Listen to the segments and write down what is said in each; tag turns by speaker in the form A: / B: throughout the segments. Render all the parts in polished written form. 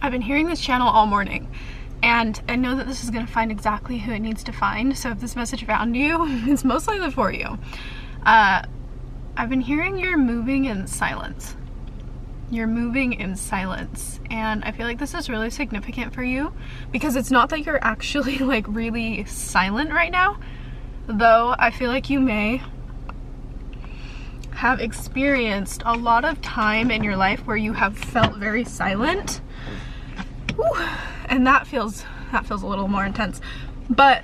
A: I've been hearing this channel all morning, and I know that this is going to find exactly who it needs to find, so if this message found you, it's most likely for you. I've been hearing you're moving in silence. You're moving in silence, and I feel like this is really significant for you, because it's not that you're actually like really silent right now, though I feel like you may have experienced a lot of time in your life where you have felt very silent. Whew. And that feels a little more intense, but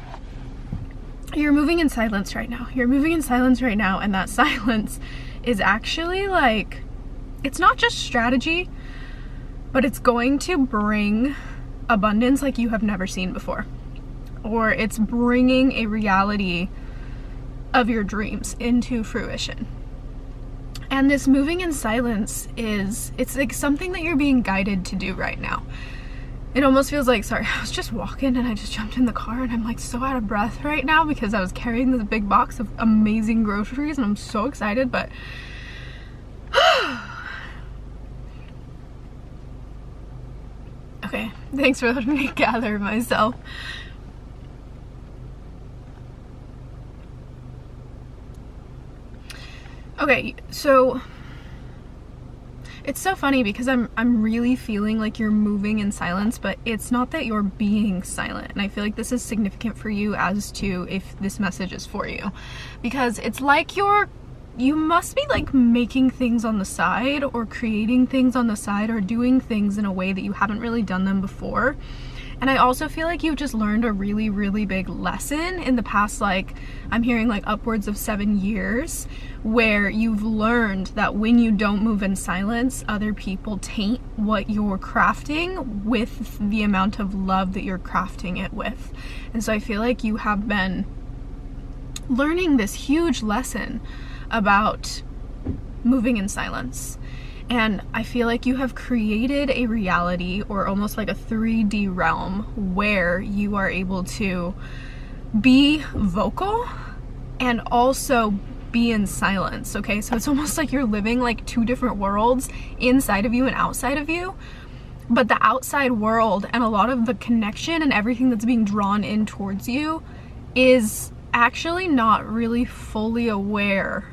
A: you're moving in silence right now. You're moving in silence right now, and that silence is actually like, it's not just strategy, but it's going to bring abundance like you have never seen before, or it's bringing a reality of your dreams into fruition. And this moving in silence it's like something that you're being guided to do right now. It almost feels like, sorry, I was just walking and I just jumped in the car and I'm like so out of breath right now because I was carrying this big box of amazing groceries and I'm so excited, but okay, thanks for letting me gather myself. Okay, so it's so funny because I'm really feeling like you're moving in silence, but it's not that you're being silent. And I feel like this is significant for you as to if this message is for you, because it's like you must be like making things on the side or creating things on the side or doing things in a way that you haven't really done them before. And I also feel like you've just learned a really, really big lesson in the past, like I'm hearing like upwards of 7 years, where you've learned that when you don't move in silence, other people taint what you're crafting with the amount of love that you're crafting it with. And so I feel like you have been learning this huge lesson about moving in silence. And I feel like you have created a reality, or almost like a 3D realm, where you are able to be vocal and also be in silence, okay? So it's almost like you're living like two different worlds inside of you and outside of you. But the outside world and a lot of the connection and everything that's being drawn in towards you is actually not really fully aware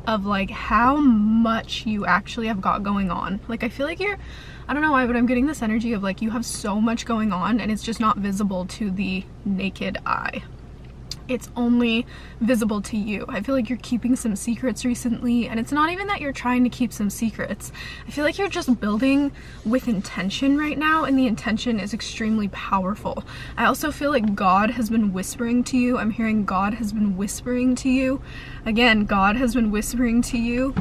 A: of like how much you actually have got going on. Like I feel like I don't know why, but I'm getting this energy of like you have so much going on and it's just not visible to the naked eye. It's only visible to you. I feel like you're keeping some secrets recently, and it's not even that you're trying to keep some secrets. I feel like you're just building with intention right now, and the intention is extremely powerful. I also feel like God has been whispering to you. I'm hearing God has been whispering to you. Again, God has been whispering to you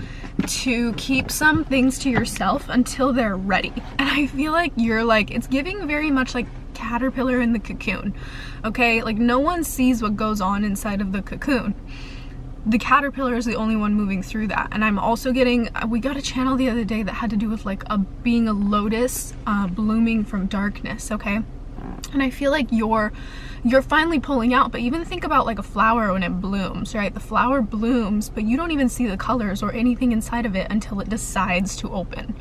A: to keep some things to yourself until they're ready. And I feel like you're like, it's giving very much like caterpillar in the cocoon, okay? Like no one sees what goes on inside of the cocoon. The caterpillar is the only one moving through that. And I'm also getting, we got a channel the other day that had to do with like being a lotus blooming from darkness, okay? And I feel like you're finally pulling out. But even think about like a flower when it blooms, right? The flower blooms, but you don't even see the colors or anything inside of it until it decides to open,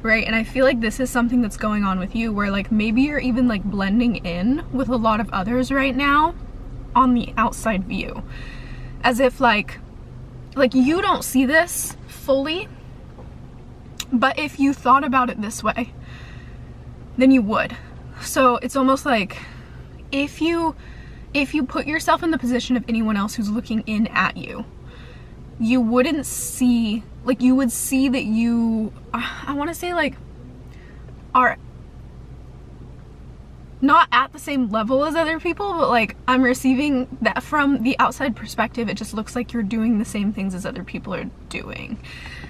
A: right? And I feel like this is something that's going on with you, where like maybe you're even like blending in with a lot of others right now on the outside view, as if like you don't see this fully, but if you thought about it this way, then you would. So it's almost like if you put yourself in the position of anyone else who's looking in at you, you wouldn't see, like you would see that you, I want to say like, are not at the same level as other people, but like I'm receiving that from the outside perspective. It just looks like you're doing the same things as other people are doing.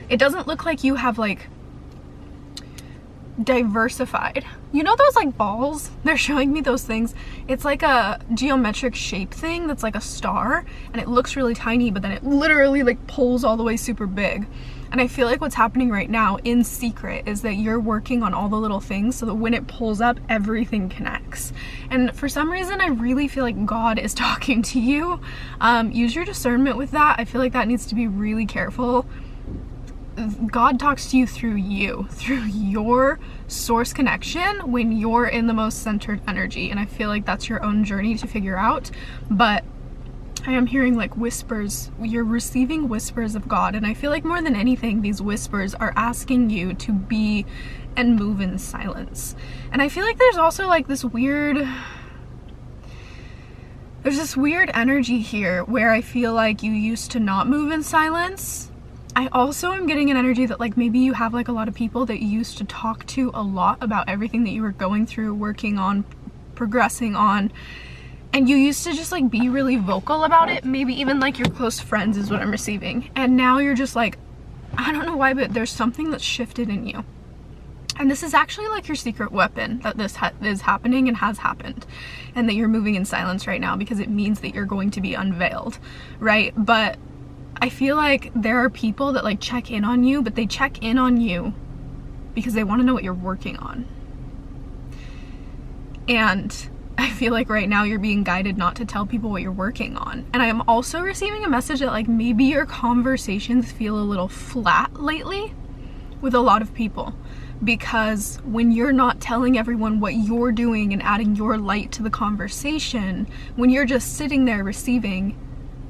A: It doesn't look like you have like diversified. You know those like balls? They're showing me those things. It's like a geometric shape thing that's like a star, and it looks really tiny, but then it literally like pulls all the way super big. And I feel like what's happening right now in secret is that you're working on all the little things so that when it pulls up, everything connects. And for some reason, I really feel like God is talking to you. Use your discernment with that. I feel like that needs to be really careful. God talks to you through your source connection when you're in the most centered energy. And I feel like that's your own journey to figure out. But I am hearing like whispers. You're receiving whispers of God. And I feel like more than anything, these whispers are asking you to be and move in silence. And I feel like there's also like this weird energy here where I feel like you used to not move in silence. I also am getting an energy that like maybe you have like a lot of people that you used to talk to a lot about everything that you were going through, working on, progressing on, and you used to just like be really vocal about it. Maybe even like your close friends is what I'm receiving. And now you're just like, I don't know why, but there's something that's shifted in you. And this is actually like your secret weapon, that this is happening and has happened, and that you're moving in silence right now because it means that you're going to be unveiled, right? But I feel like there are people that like check in on you, but they check in on you because they want to know what you're working on. And I feel like right now you're being guided not to tell people what you're working on. And I am also receiving a message that like maybe your conversations feel a little flat lately with a lot of people. Because when you're not telling everyone what you're doing and adding your light to the conversation, when you're just sitting there receiving,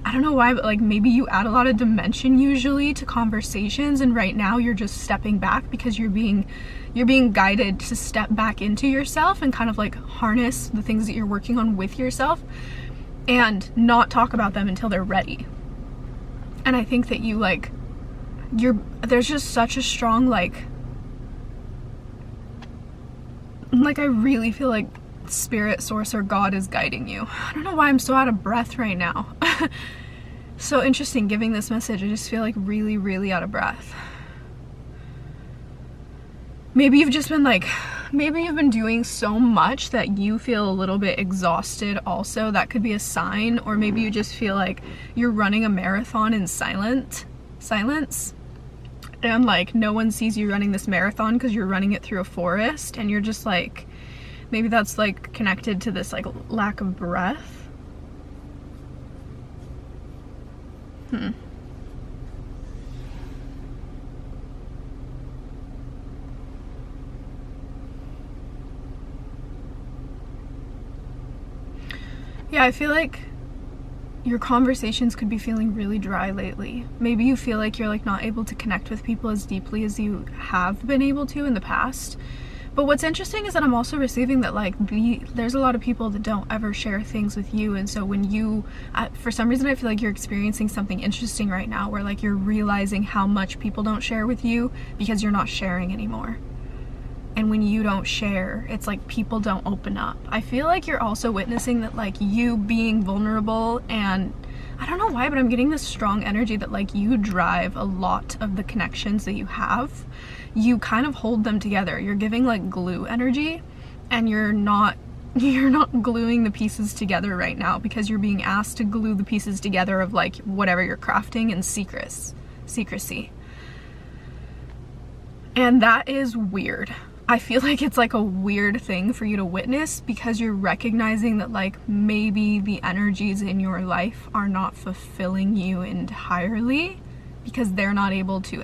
A: I don't know why, but like maybe you add a lot of dimension usually to conversations, and right now you're just stepping back because you're being guided to step back into yourself and kind of like harness the things that you're working on with yourself and not talk about them until they're ready. And I think that you like, there's just such a strong like I really feel like spirit, source, or God is guiding you. I don't know why I'm so out of breath right now. So interesting giving this message. I just feel like really, really out of breath. Maybe you've just been like, maybe you've been doing so much that you feel a little bit exhausted also. That could be a sign. Or maybe you just feel like you're running a marathon in silence. And like no one sees you running this marathon because you're running it through a forest, and you're just like, maybe that's like connected to this like lack of breath. Yeah, I feel like your conversations could be feeling really dry lately. Maybe you feel like you're like not able to connect with people as deeply as you have been able to in the past. But what's interesting is that I'm also receiving that like there's a lot of people that don't ever share things with you. And so when you, for some reason I feel like you're experiencing something interesting right now where like you're realizing how much people don't share with you because you're not sharing anymore. And when you don't share, it's like people don't open up. I feel like you're also witnessing that like you being vulnerable, and I don't know why, but I'm getting this strong energy that like you drive a lot of the connections that you have. You kind of hold them together. You're giving like glue energy, and you're not gluing the pieces together right now because you're being asked to glue the pieces together of like whatever you're crafting in secrecy. And that is weird. I feel like it's like a weird thing for you to witness because you're recognizing that like maybe the energies in your life are not fulfilling you entirely because they're not able to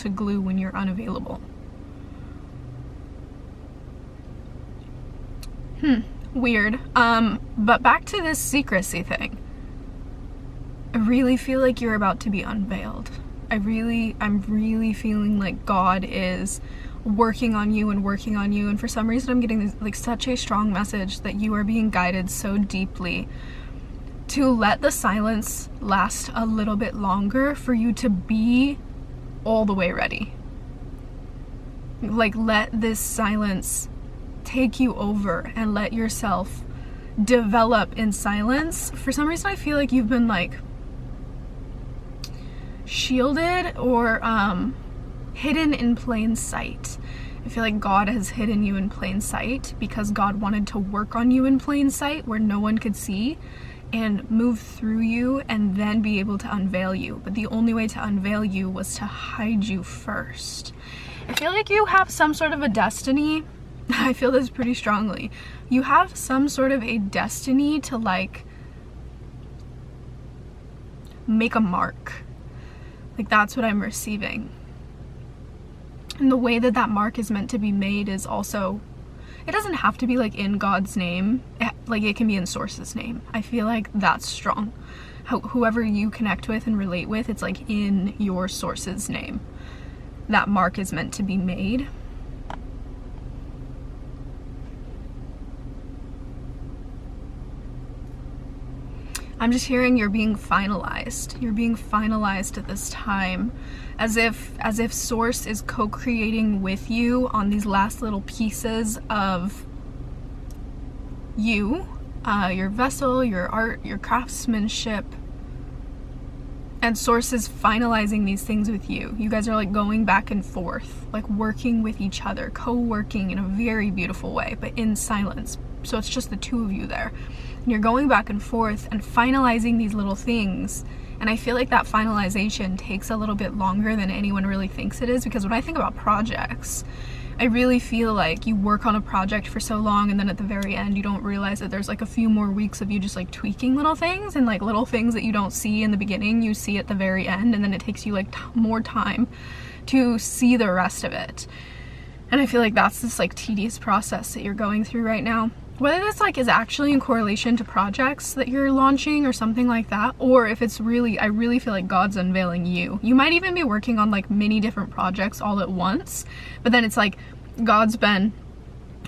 A: glue when you're unavailable. Weird. But back to this secrecy thing. I really feel like you're about to be unveiled. I'm really feeling like God is working on you, and for some reason I'm getting like such a strong message that you are being guided so deeply to let the silence last a little bit longer for you to be all the way ready. Like let this silence take you over and let yourself develop in silence. For some reason I feel like you've been like shielded or hidden in plain sight. I feel like God has hidden you in plain sight because God wanted to work on you in plain sight where no one could see and move through you and then be able to unveil you. But the only way to unveil you was to hide you first. I feel like you have some sort of a destiny. I feel this pretty strongly. You have some sort of a destiny to like make a mark. Like, that's what I'm receiving. And the way that that mark is meant to be made is also, it doesn't have to be like in God's name. Like, it can be in Source's name. I feel like that's strong. Whoever you connect with and relate with, it's like in your Source's name. That mark is meant to be made. I'm just hearing you're being finalized. You're being finalized at this time, as if Source is co-creating with you on these last little pieces of you, your vessel, your art, your craftsmanship. And Source is finalizing these things with you. You guys are like going back and forth, like working with each other, co-working in a very beautiful way, but in silence. So it's just the two of you there. And you're going back and forth and finalizing these little things. And I feel like that finalization takes a little bit longer than anyone really thinks it is, because when I think about projects, I really feel like you work on a project for so long, and then at the very end you don't realize that there's like a few more weeks of you just like tweaking little things, and like little things that you don't see in the beginning you see at the very end, and then it takes you like more time to see the rest of it. And I feel like that's this like tedious process that you're going through right now. Whether this like is actually in correlation to projects that you're launching or something like that, or if it's really, I really feel like God's unveiling you. You might even be working on like many different projects all at once, but then it's like God's been,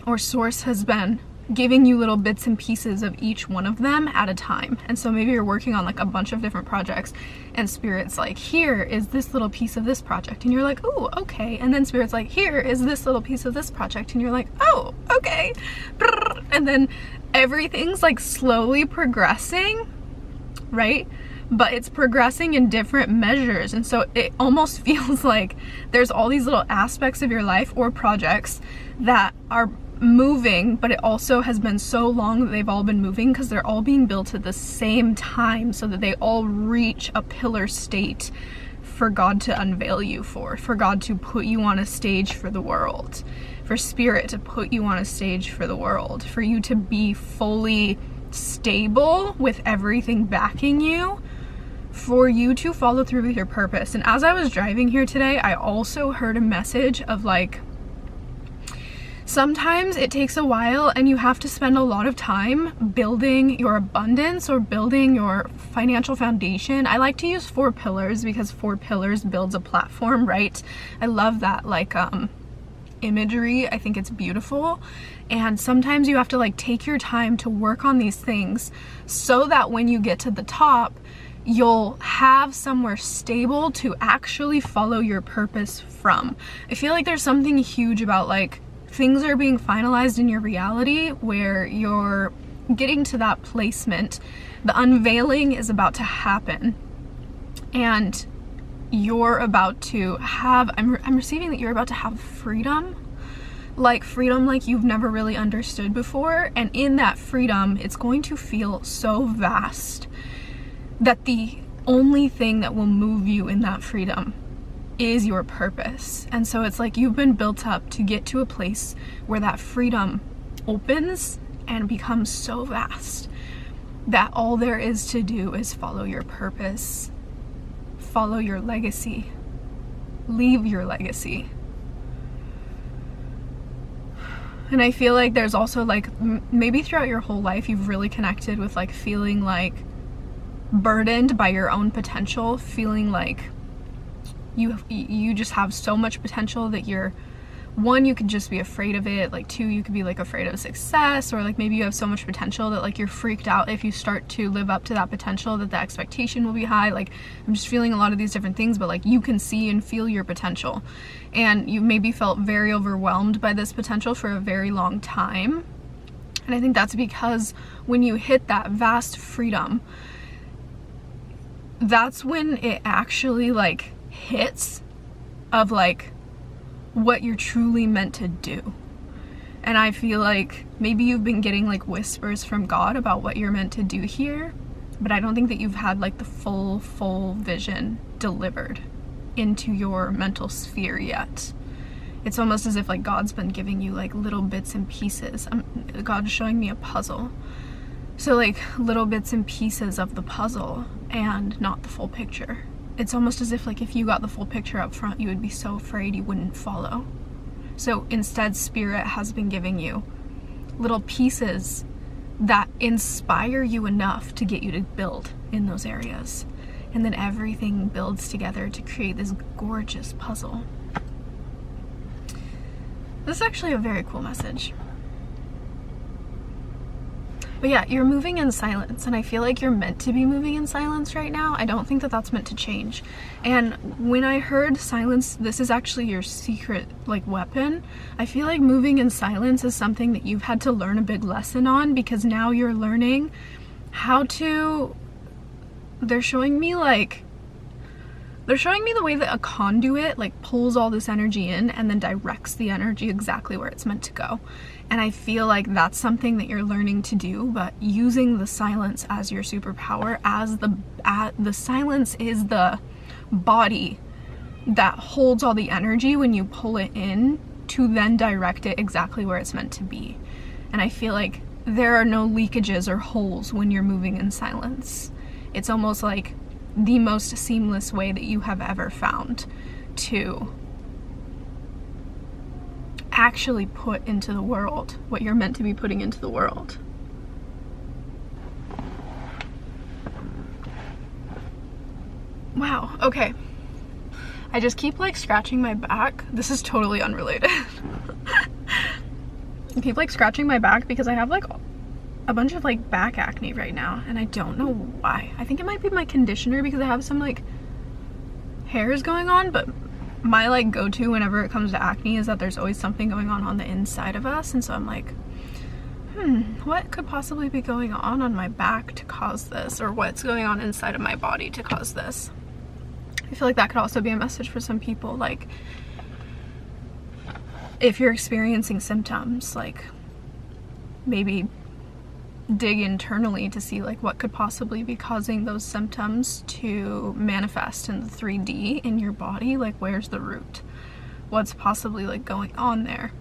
A: or Source has been, giving you little bits and pieces of each one of them at a time. And so maybe you're working on like a bunch of different projects, and Spirit's like, here is this little piece of this project, and you're like, oh, okay. And then Spirit's like, here is this little piece of this project, and you're like, oh, okay. And then everything's like slowly progressing, right? But it's progressing in different measures. And so it almost feels like there's all these little aspects of your life or projects that are moving, but it also has been so long that they've all been moving because they're all being built at the same time, so that they all reach a pillar state for God to unveil you for God to put you on a stage for the world, for Spirit to put you on a stage for the world, for you to be fully stable with everything backing you, for you to follow through with your purpose. And as I was driving here today, I also heard a message of like, sometimes it takes a while and you have to spend a lot of time building your abundance or building your financial foundation. I like to use 4 pillars because 4 pillars builds a platform, right? I love that like imagery. I think it's beautiful. And sometimes you have to like take your time to work on these things so that when you get to the top, you'll have somewhere stable to actually follow your purpose from. I feel like there's something huge about like things are being finalized in your reality where you're getting to that placement. The unveiling is about to happen, and you're about to have, I'm receiving that you're about to have freedom like you've never really understood before. And in that freedom, it's going to feel so vast that the only thing that will move you in that freedom is your purpose. And so it's like you've been built up to get to a place where that freedom opens and becomes so vast that all there is to do is follow your purpose, follow your legacy, leave your legacy. And I feel like there's also like, maybe throughout your whole life, you've really connected with like feeling like burdened by your own potential, feeling like you just have so much potential that you're, 1, you could just be afraid of it, like 2, you could be like afraid of success, or like maybe you have so much potential that like you're freaked out if you start to live up to that potential, that the expectation will be high. Like, I'm just feeling a lot of these different things, but like you can see and feel your potential, and you maybe felt very overwhelmed by this potential for a very long time. And I think that's because when you hit that vast freedom, that's when it actually like hits of like what you're truly meant to do. And I feel like maybe you've been getting like whispers from God about what you're meant to do here, but I don't think that you've had like the full vision delivered into your mental sphere yet. It's almost as if like God's been giving you like little bits and pieces. God's showing me a puzzle. So like little bits and pieces of the puzzle and not the full picture. it's almost as if like if you got the full picture up front, you would be so afraid you wouldn't follow. So instead, Spirit has been giving you little pieces that inspire you enough to get you to build in those areas. And then everything builds together to create this gorgeous puzzle. This is actually a very cool message. But yeah, you're moving in silence, and I feel like you're meant to be moving in silence right now. I don't think that that's meant to change. And when I heard silence, this is actually your secret like weapon. I feel like moving in silence is something that you've had to learn a big lesson on, because now you're learning how to, they're showing me the way that a conduit like pulls all this energy in and then directs the energy exactly where it's meant to go. And I feel like that's something that you're learning to do, but using the silence as your superpower, as the silence is the body that holds all the energy when you pull it in to then direct it exactly where it's meant to be. And I feel like there are no leakages or holes when you're moving in silence. It's almost like the most seamless way that you have ever found to actually put into the world what you're meant to be putting into the world. Wow, okay. I just keep like scratching my back. This is totally unrelated. I keep like scratching my back because I have like a bunch of like back acne right now, and I don't know why. I think it might be my conditioner because I have some like hairs going on, but my like go-to whenever it comes to acne is that there's always something going on the inside of us. And so I'm like, what could possibly be going on my back to cause this, or what's going on inside of my body to cause this? I feel like that could also be a message for some people. Like, if you're experiencing symptoms, like maybe dig internally to see like what could possibly be causing those symptoms to manifest in the 3D in your body. Like, where's the root? What's possibly like going on there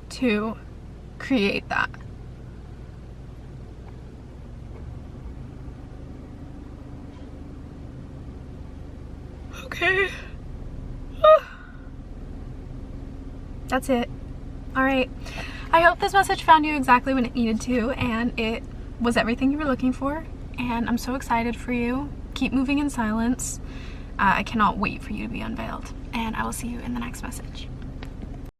A: to create that? Okay. That's it. All right. I hope this message found you exactly when it needed to, and it was everything you were looking for. And I'm so excited for you. Keep moving in silence. I cannot wait for you to be unveiled. And I will see you in the next message.